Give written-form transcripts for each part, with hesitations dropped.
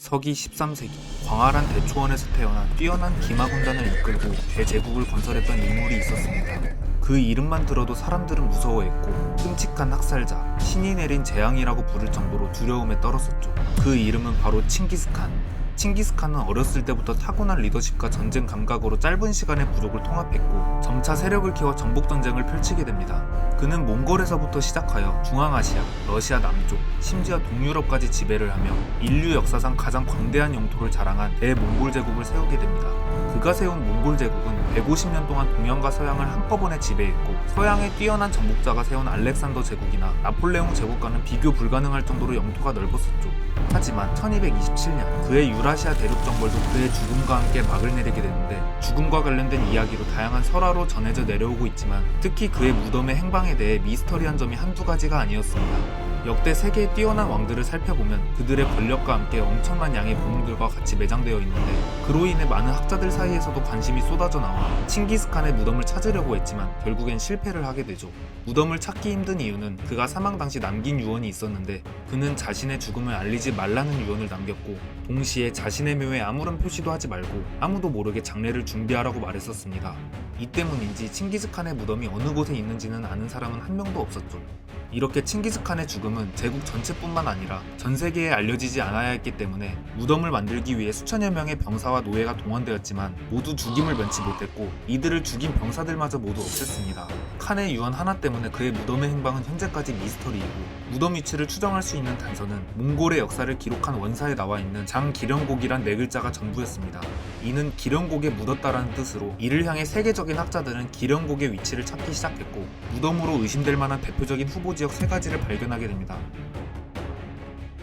서기 13세기 광활한 대초원에서 태어난 뛰어난 기마 군단을 이끌고 대제국을 건설했던 인물이 있었습니다. 그 이름만 들어도 사람들은 무서워했고 끔찍한 학살자, 신이 내린 재앙이라고 부를 정도로 두려움에 떨었었죠. 그 이름은 바로 칭기스칸. 칭기스칸은 어렸을 때부터 타고난 리더십과 전쟁 감각으로 짧은 시간에 부족을 통합했고 점차 세력을 키워 정복전쟁을 펼치게 됩니다. 그는 몽골에서부터 시작하여 중앙아시아, 러시아 남쪽, 심지어 동유럽까지 지배를 하며 인류 역사상 가장 광대한 영토를 자랑한 대몽골 제국을 세우게 됩니다. 그가 세운 몽골 제국은 150년 동안 동양과 서양을 한꺼번에 지배했고 서양의 뛰어난 정복자가 세운 알렉산더 제국이나 나폴레옹 제국과는 비교 불가능할 정도로 영토가 넓었었죠. 하지만 1227년 그의 유라시아 대륙 정벌도 그의 죽음과 함께 막을 내리게 되는데 죽음과 관련된 이야기로 다양한 설화로 전해져 내려오고 있지만 특히 그의 무덤의 행방에 대해 미스터리한 점이 한두 가지가 아니었습니다. 역대 세계의 뛰어난 왕들을 살펴보면 그들의 권력과 함께 엄청난 양의 보물들과 같이 매장되어 있는데 그로 인해 많은 학자들 사이에서도 관심이 쏟아져 나와 칭기스칸의 무덤을 찾으려고 했지만 결국엔 실패를 하게 되죠. 무덤을 찾기 힘든 이유는 그가 사망 당시 남긴 유언이 있었는데 그는 자신의 죽음을 알리지 말라는 유언을 남겼고 동시에 자신의 묘에 아무런 표시도 하지 말고 아무도 모르게 장례를 준비하라고 말했었습니다. 이 때문인지 칭기스칸의 무덤이 어느 곳에 있는지는 아는 사람은 한 명도 없었죠. 이렇게 칭기스칸의 죽음은 제국 전체뿐만 아니라 전 세계에 알려지지 않아야 했기 때문에 무덤을 만들기 위해 수천여 명의 병사와 노예가 동원되었지만 모두 죽임을 면치 못했고 이들을 죽인 병사들마저 모두 없앴습니다. 칸의 유언 하나 때문에 그의 무덤의 행방은 현재까지 미스터리이고 무덤 위치를 추정할 수 있는 단서는 몽골의 역사를 기록한 원사에 나와 있는 장기령곡이란 네 글자가 전부였습니다. 이는 기령곡에 묻었다라는 뜻으로 이를 향해 세계적인 학자들은 기령곡의 위치를 찾기 시작했고 무덤으로 의심될 만한 대표적인 후보 지역 세 가지를 발견하게 됩니다.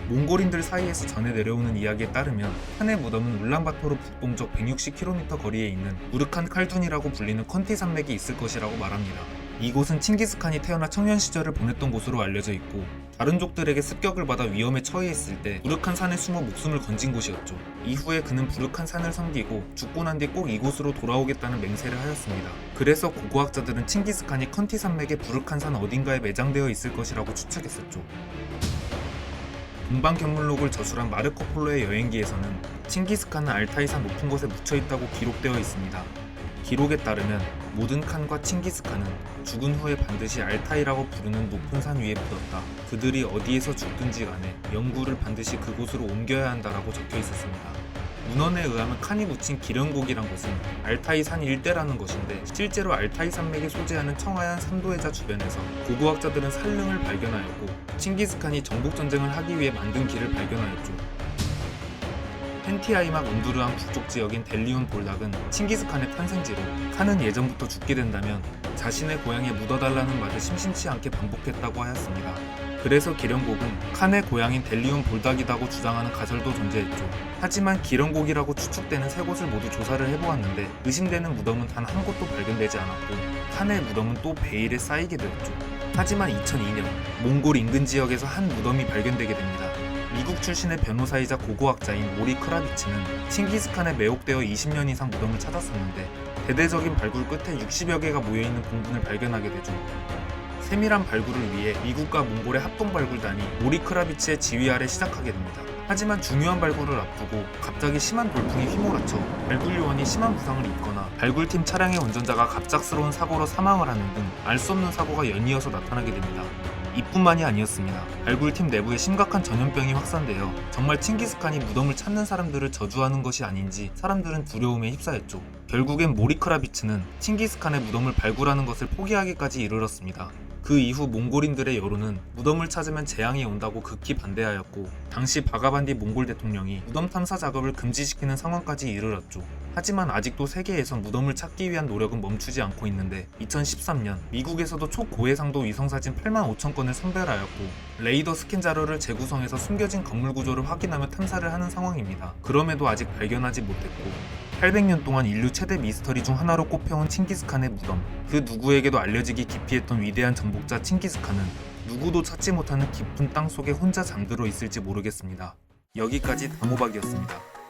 몽골인들 사이에서 전해 내려오는 이야기에 따르면 칸의 무덤은 울란바토르 북동쪽 160km 거리에 있는 우르칸 칼둔이라고 불리는 컨티 산맥이 있을 것이라고 말합니다. 이곳은 칭기스칸이 태어나 청년 시절을 보냈던 곳으로 알려져 있고 다른 족들에게 습격을 받아 위험에 처해있을 때 부르칸 산에 숨어 목숨을 건진 곳이었죠. 이후에 그는 부르칸 산을 섬기고 죽고 난 뒤 꼭 이곳으로 돌아오겠다는 맹세를 하였습니다. 그래서 고고학자들은 칭기스칸이 컨티 산맥의 부르칸 산 어딘가에 매장되어 있을 것이라고 추측했었죠. 동방견물록을 저술한 마르코 폴로의 여행기에서는 칭기스칸은 알타이산 높은 곳에 묻혀있다고 기록되어 있습니다. 기록에 따르면 모든 칸과 칭기스칸은 죽은 후에 반드시 알타이라고 부르는 높은 산 위에 묻었다. 그들이 어디에서 죽든지 간에 영구를 반드시 그곳으로 옮겨야 한다라고 적혀 있었습니다. 문헌에 의하면 칸이 묻힌 기령곡이란 곳은 알타이 산 일대라는 것인데 실제로 알타이 산맥이 소재하는 청하얀 삼도해자 주변에서 고고학자들은 산릉을 발견하였고 칭기스칸이 정복전쟁을 하기 위해 만든 길을 발견하였죠. 펜티아이막 운두르한 북쪽 지역인 델리온 볼닥은 칭기스칸의 탄생지로 칸은 예전부터 죽게 된다면 자신의 고향에 묻어달라는 말을 심심치 않게 반복했다고 하였습니다. 그래서 기령곡은 칸의 고향인 델리온 볼닥이라고 주장하는 가설도 존재했죠. 하지만 기령곡이라고 추측되는 세 곳을 모두 조사를 해보았는데 의심되는 무덤은 단 한 곳도 발견되지 않았고 칸의 무덤은 또 베일에 쌓이게 되었죠. 하지만 2002년 몽골 인근 지역에서 한 무덤이 발견되게 됩니다. 미국 출신의 변호사이자 고고학자인 모리 크라비치는 칭기스칸에 매혹되어 20년 이상 무덤을 찾았었는데 대대적인 발굴 끝에 60여 개가 모여있는 봉분을 발견하게 되죠. 세밀한 발굴을 위해 미국과 몽골의 합동발굴단이 모리 크라비치의 지휘 아래 시작하게 됩니다. 하지만 중요한 발굴을 앞두고 갑자기 심한 돌풍이 휘몰아쳐 발굴 요원이 심한 부상을 입거나 발굴팀 차량의 운전자가 갑작스러운 사고로 사망을 하는 등 알 수 없는 사고가 연이어서 나타나게 됩니다. 이뿐만이 아니었습니다. 발굴팀 내부에 심각한 전염병이 확산되어 정말 칭기스칸이 무덤을 찾는 사람들을 저주하는 것이 아닌지 사람들은 두려움에 휩싸였죠. 결국엔 모리 크라비츠는 칭기스칸의 무덤을 발굴하는 것을 포기하기까지 이르렀습니다. 그 이후 몽골인들의 여론은 무덤을 찾으면 재앙이 온다고 극히 반대하였고 당시 바가반디 몽골 대통령이 무덤 탐사 작업을 금지시키는 상황까지 이르렀죠. 하지만 아직도 세계에선 무덤을 찾기 위한 노력은 멈추지 않고 있는데 2013년 미국에서도 초고해상도 위성사진 85,000건을 선별하였고 레이더 스캔 자료를 재구성해서 숨겨진 건물 구조를 확인하며 탐사를 하는 상황입니다. 그럼에도 아직 발견하지 못했고 800년 동안 인류 최대 미스터리 중 하나로 꼽혀온 칭기스칸의 무덤, 그 누구에게도 알려지기 기피했던 위대한 정복자 칭기스칸은 누구도 찾지 못하는 깊은 땅 속에 혼자 잠들어 있을지 모르겠습니다. 여기까지 다모박이었습니다.